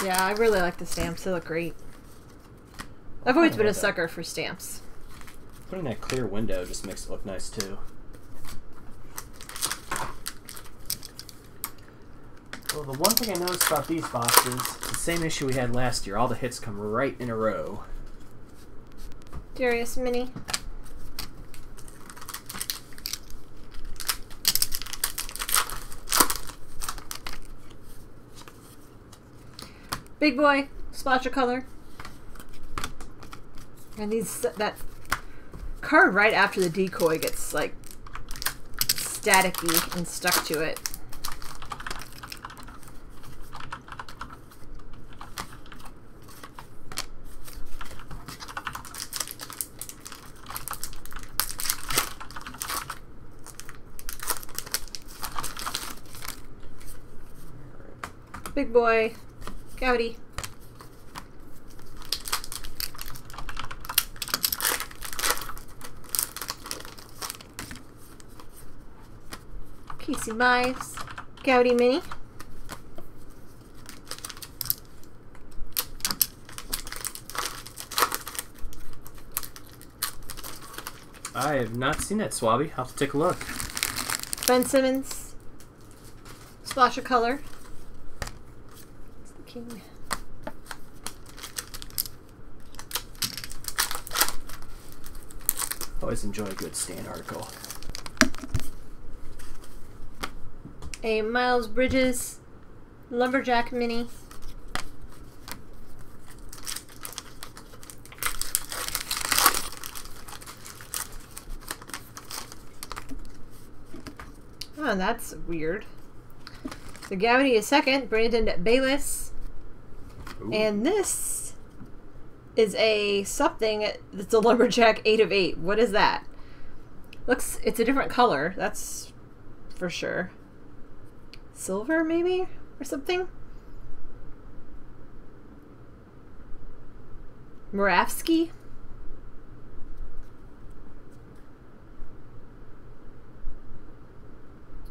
Yeah, I really like the stamps. They look great. I've always been a sucker for stamps. Putting that clear window just makes it look nice too. Well, the one thing I noticed about these boxes, it's the same issue we had last year. All the hits come right in a row. Darius Mini. Big Boy, splash of color. And that card right after the decoy gets like staticky and stuck to it. Big Boy, Gaudy. Casey Mize, Gaudy Mini. I have not seen that, Swabby. I'll have to take a look. Ben Simmons, splash of color. It's the king. Always enjoy a good stand article. A Miles Bridges Lumberjack Mini. Oh, that's weird. The Gowdy is second. Brandon Bayless. Ooh. And this is a something that's a Lumberjack 8 of 8. What is that? Looks, it's a different color. That's for sure. Silver, maybe? Or something? Moravsky?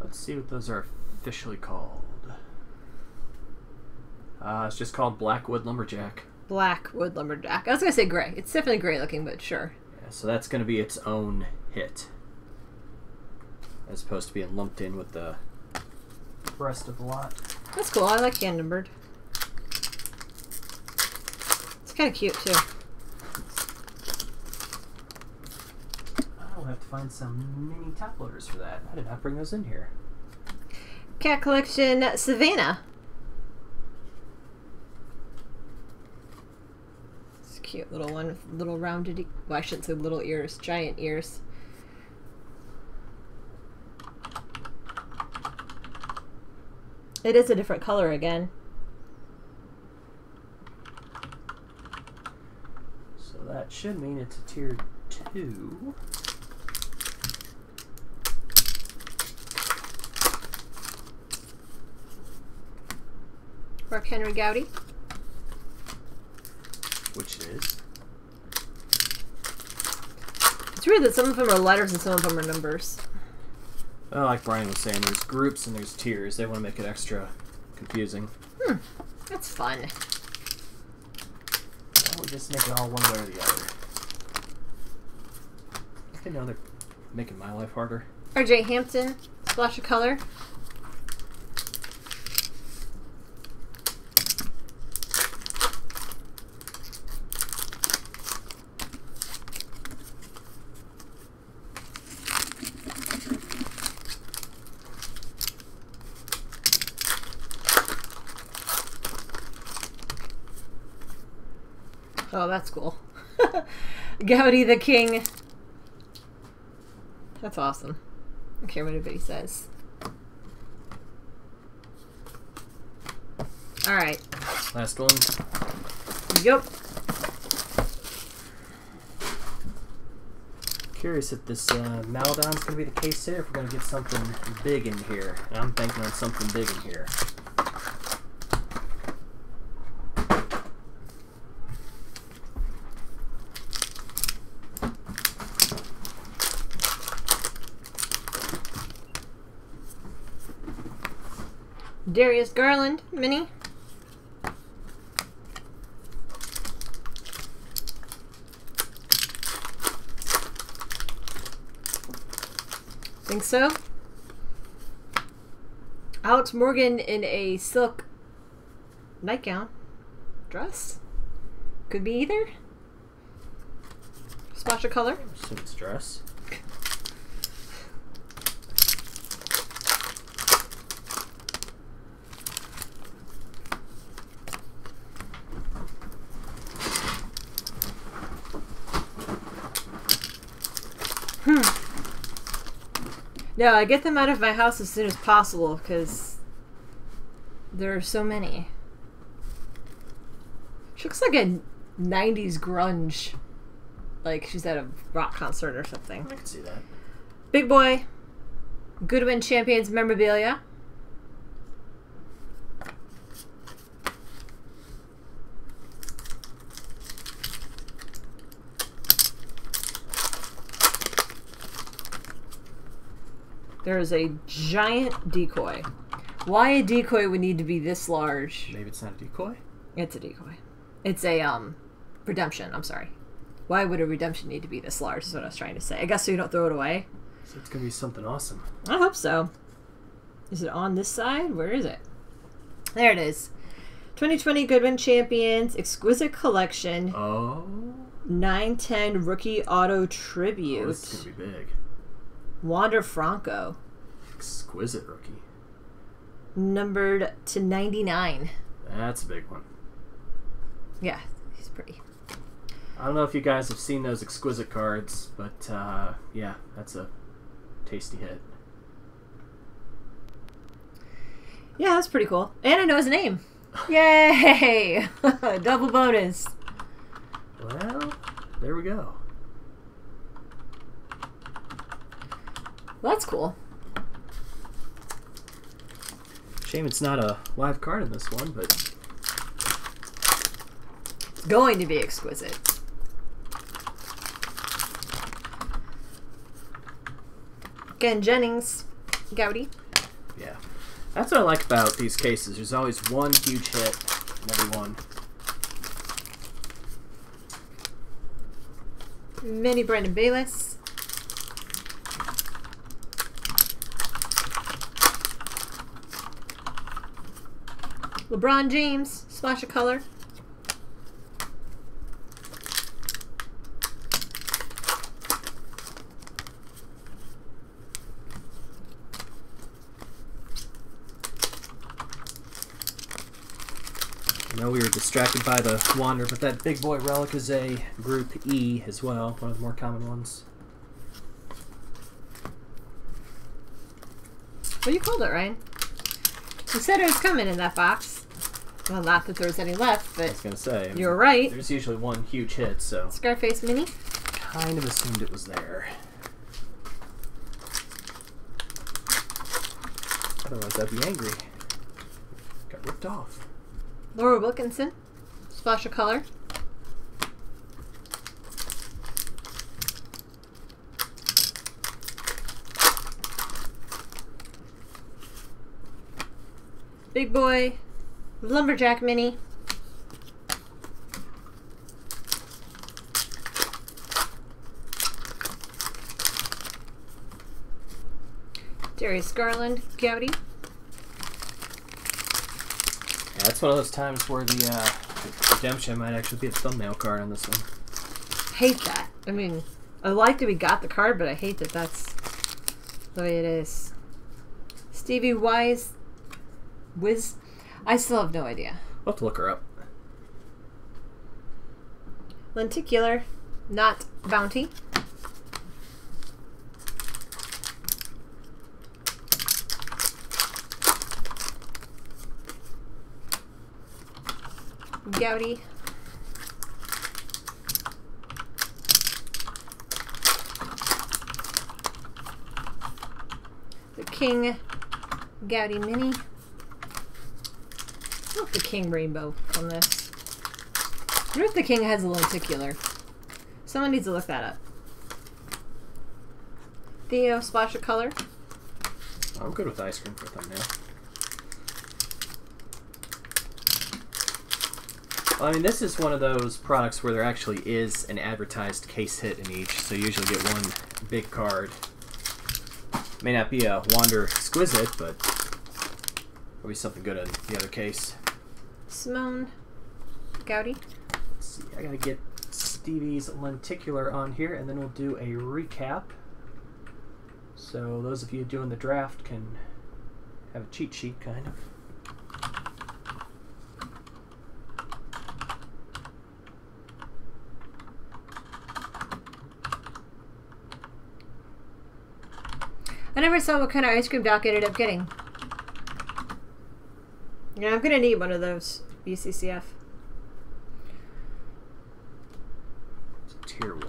Let's see what those are officially called. It's just called Blackwood Lumberjack. Blackwood Lumberjack. I was going to say gray. It's definitely gray looking, but sure. Yeah, so that's going to be its own hit, as opposed to being lumped in with the rest of the lot. That's cool. I like hand numbered. It's kind of cute too. I'll have to find some mini top loaders for that. I did not bring those in here. Cat Collection Savannah. It's a cute little one with little rounded, well, I shouldn't say little ears, giant ears. It is a different color again. So that should mean it's a tier 2. Mark Henry Gowdy. Which it is. It's weird that some of them are letters and some of them are numbers. Well, like Brian was saying, there's groups and there's tiers. They want to make it extra confusing. That's fun. Well, we'll just make it all one way or the other. I know they're making my life harder. RJ Hampton, Splash of Color. Oh, that's cool. Gowdy the King. That's awesome. I don't care what anybody says. Alright. Last one. Yup. Curious if this Maladon's going to be the case here, if we're going to get something big in here. And I'm banking on something big in here. Darius Garland, mini. Think so? Alex Morgan in a silk nightgown. Dress? Could be either. Splash of color. I assume it's dress. No, I get them out of my house as soon as possible because there are so many. She looks like a 90s grunge. Like she's at a rock concert or something. I can see that. Big Boy. Goodwin Champions memorabilia. There is a giant decoy. Why a decoy would need to be this large? Maybe it's not a decoy? It's a decoy. It's a, redemption. I'm sorry. Why would a redemption need to be this large is what I was trying to say. I guess so you don't throw it away. So it's going to be something awesome. I hope so. Is it on this side? Where is it? There it is. 2020 Goodwin Champions Exquisite Collection. Oh. 910 Rookie Auto Tribute. Oh, this is going to be big. Wander Franco. Exquisite rookie. Numbered to 99. That's a big one. Yeah, he's pretty. I don't know if you guys have seen those exquisite cards, but yeah, that's a tasty hit. Yeah, that's pretty cool. And I know his name. Yay! Double bonus. Well, there we go. Well, that's cool. Shame it's not a live card in this one, but It's going to be exquisite. Again, Jennings, Gowdy. yeah. That's what I like about these cases. There's always one huge hit in every one. Mini Brendan Bayless. LeBron James, splash of color. I know we were distracted by the Wander, but that big boy relic is a Group E as well, one of the more common ones. Well, you called it, Ryan. You said it was coming in that box. Well, not that there was any left, I but was going to say. I mean, you're right. There's usually one huge hit, so Scarface Mini. kind of assumed it was there. Otherwise, I'd be angry. Got ripped off. Laura Wilkinson, splash of color. Big boy, Lumberjack Mini. Darius Garland, Gowdy. Yeah, that's one of those times where the redemption might actually be a thumbnail card on this one. Hate that. I mean, I like that we got the card, but I hate that that's the way it is. Stevie Wise, Wiz. I still have no idea. We'll have to look her up. Lenticular, not Bounty. Gowdy. The King Gowdy Mini. Look, the King Rainbow on this. I wonder if the King has a lenticular. Someone needs to look that up. Theo, splash of color. I'm good with ice cream for a thumbnail. Well, I mean, this is one of those products where there actually is an advertised case hit in each, so you usually get one big card. May not be a Wander Exquisite, but there'll be something good in the other case. Simone Gowdy. Let's see, I gotta get Stevie's lenticular on here, and then we'll do a recap. So those of you doing the draft can have a cheat sheet, kind of. I never saw what kind of ice cream Doc ended up getting. Yeah, I'm gonna need one of those BCCF. It's tier 1.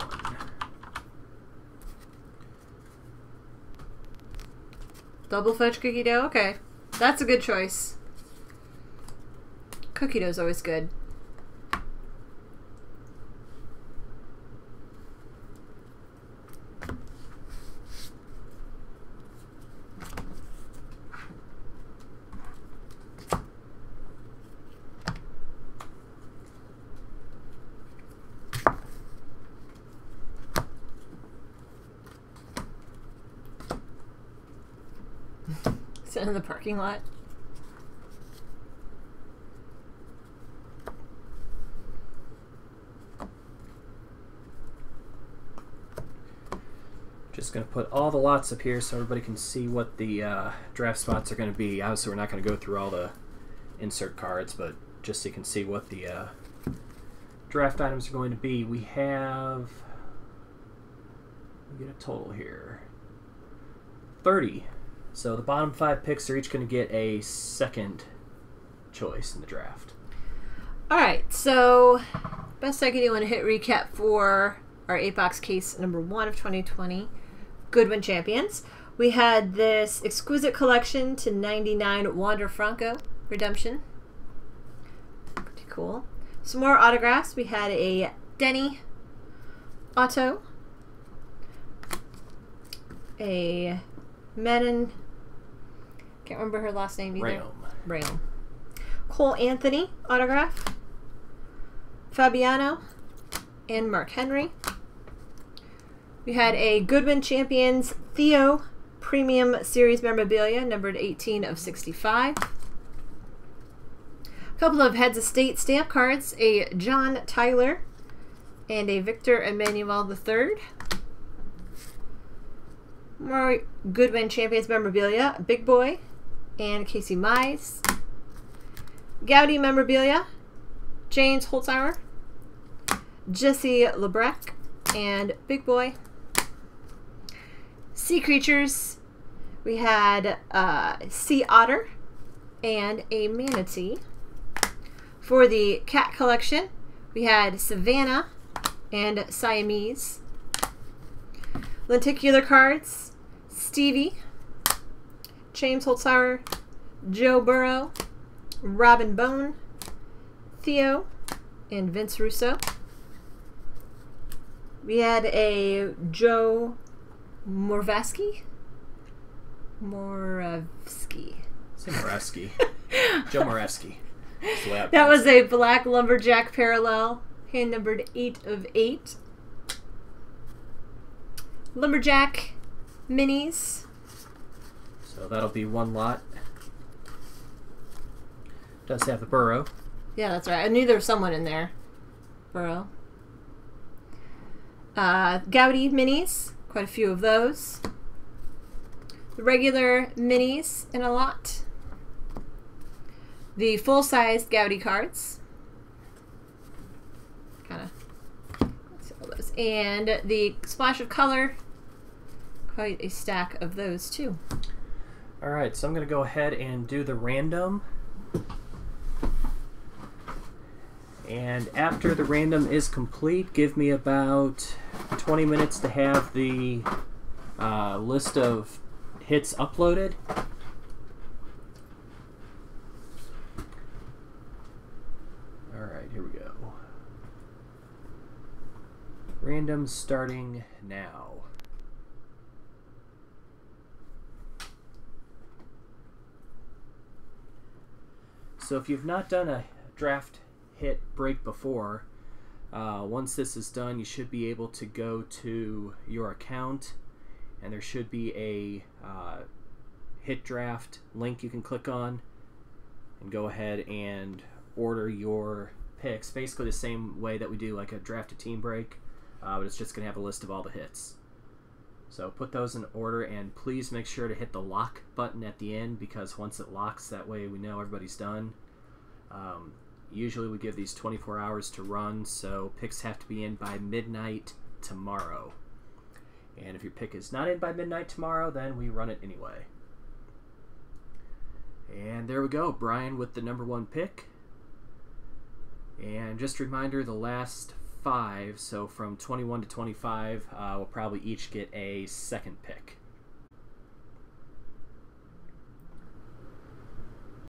Double fudge cookie dough? Okay. That's a good choice. Cookie dough's always good. Sit in the parking lot. Just going to put all the lots up here so everybody can see what the draft spots are going to be. Obviously, we're not going to go through all the insert cards, but just so you can see what the draft items are going to be. We have, we get a total here, 30 So the bottom 5 picks are each going to get a second choice in the draft. All right, so best I can do on a hit recap for our 8-box case number 1 of 2020, Goodwin Champions. We had this exquisite collection to 99 Wander Franco redemption. Pretty cool. Some more autographs. We had a Denny auto, a Menon, can't remember her last name either. Rayom. Cole Anthony autograph, Fabiano, and Mark Henry. We had a Goodwin Champions Theo Premium Series memorabilia, numbered 18 of 65. A couple of Heads of State stamp cards, a John Tyler and a Victor Emmanuel III. More Goodwin Champions memorabilia, Big Boy and Casey Mize. Gaudy memorabilia, James Holzhauer, Jesse Lebrecht, and Big Boy. Sea creatures, we had Sea Otter and a Manatee. For the cat collection, we had Savannah and Siamese. Lenticular cards, Stevie, James Holzhauer, Joe Burrow, Robin Bone, Theo, and Vince Russo. We had a Joe Moravsky. Say Moravsky. Joe Moravsky. That was a black lumberjack parallel, hand numbered 8 of 8. Lumberjack minis. So that'll be one lot. Does have the Burrow. Yeah, that's right. I knew there was someone in there. Burrow. Gaudy minis. Quite a few of those. The regular minis in a lot. The full-sized Gaudy cards. Kind of see all those. And the splash of color. Quite a stack of those, too. All right, so I'm going to go ahead and do the random. And after the random is complete, give me about 20 minutes to have the list of hits uploaded. All right, here we go. Random starting now. So if you've not done a draft hit break before, once this is done, you should be able to go to your account, and there should be a hit draft link you can click on and go ahead and order your picks. Basically the same way that we do like a draft a team break, but it's just going to have a list of all the hits. So put those in order, and please make sure to hit the lock button at the end, because once it locks, that way we know everybody's done. Usually we give these 24 hours to run, so picks have to be in by midnight tomorrow. And if your pick is not in by midnight tomorrow, then we run it anyway. And there we go, Brian with the number 1 pick. And just a reminder, the last 5, so from 21 to 25, will probably each get a second pick.